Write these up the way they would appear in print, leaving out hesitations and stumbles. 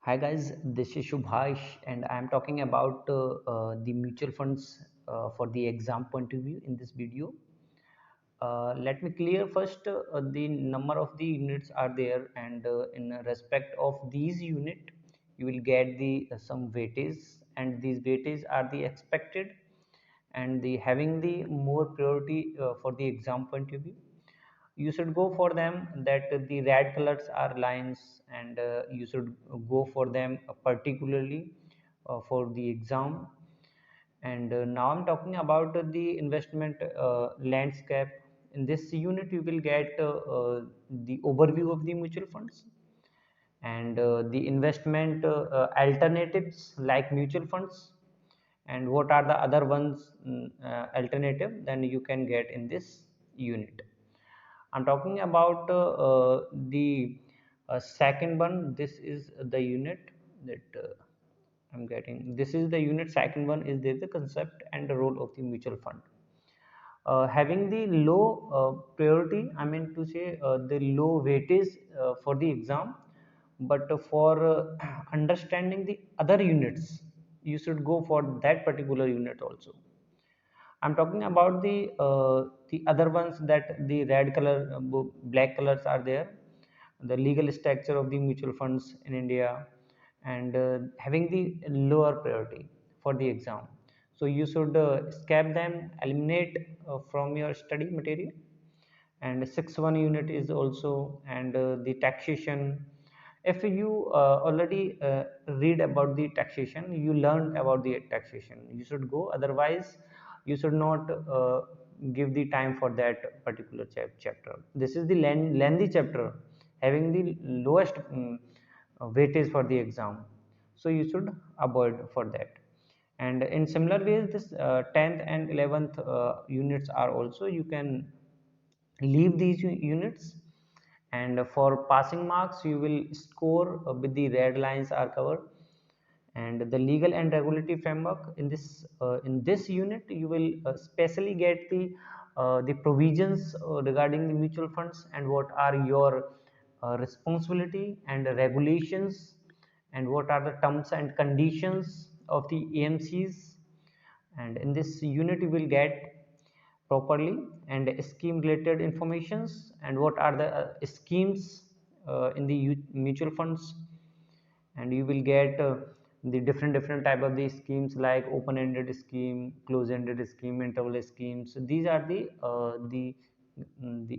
Hi guys, this is Shubhash and I am talking about the mutual funds for the exam point of view in this video. Let me clear first the number of the units are there, and in respect of these unit you will get the some weightage, and these weightage are the expected and the having the more priority for the exam point of view. You should go for them that the red colors are lines, and you should go for them particularly for the exam. And now I'm talking about the investment landscape. In this unit you will get the overview of the mutual funds, and the investment alternatives like mutual funds, and what are the other ones alternative then you can get in this unit. I'm talking about the second one. This is the unit that I'm getting. This is the unit. Second one is there the concept and the role of the mutual fund. Having the low priority, I mean to say the low weightage for the exam, but for understanding the other units, you should go for that particular unit also. I'm talking about the other ones, that the red color, black colors are there, the legal structure of the mutual funds in India, and having the lower priority for the exam. So you should skip them, eliminate from your study material. And 6.1 unit is also, and the taxation. If you already read about the taxation, you learned about the taxation, you should go, otherwise you should not give the time for that particular chapter. This is the lengthy chapter having the lowest weightage for the exam, so you should avoid for that. And in similar ways, this 10th and 11th units are also, you can leave these units, and for passing marks you will score with the red lines are covered. And the legal and regulatory framework, in this unit you will specially get the provisions regarding the mutual funds, and what are your responsibility and regulations, and what are the terms and conditions of the AMCs. And in this unit you will get properly and scheme related informations, and what are the schemes in the mutual funds. And you will get the different type of these schemes, like open ended scheme, close ended scheme, interval schemes. So these are the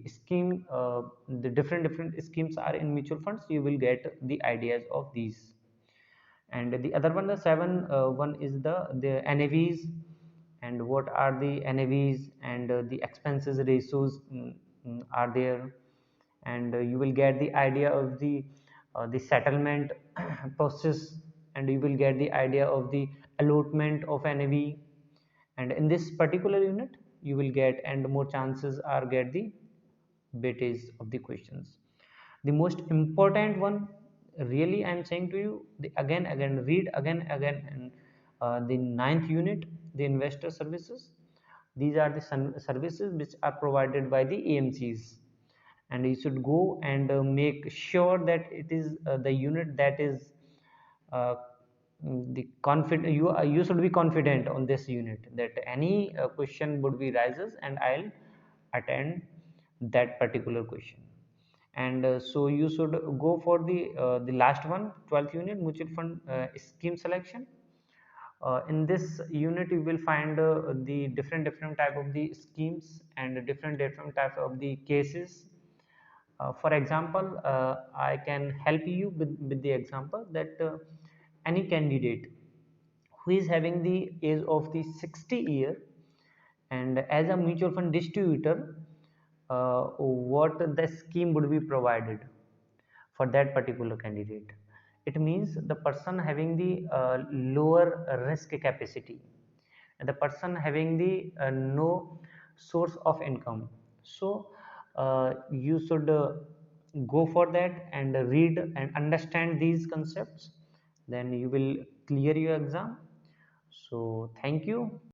scheme, the different schemes are in mutual funds. You will get the ideas of these. And the other one, the seven one, is the NAVs, and what are the NAVs, and the expenses ratios are there. And you will get the idea of the settlement process, and you will get the idea of the allotment of NAV. And in this particular unit you will get, and more chances are get the weightage of the questions. The most important one, really I am saying to you, the again read again, and the ninth unit, the investor services. These are the services which are provided by the AMCs, and you should go and make sure that it is the unit that is uh, the confident, you should be confident on this unit, that any question would be rises and I'll attend that particular question. And so you should go for the last one, 12th unit, mutual fund scheme selection. In this unit you will find the different type of the schemes, and different type of the cases. For example, I can help you with the example that any candidate who is having the age of the 60 year, and as a mutual fund distributor, what the scheme would be provided for that particular candidate. It means the person having the lower risk capacity, and the person having the no source of income. So you should go for that and read and understand these concepts, then you will clear your exam. So thank you.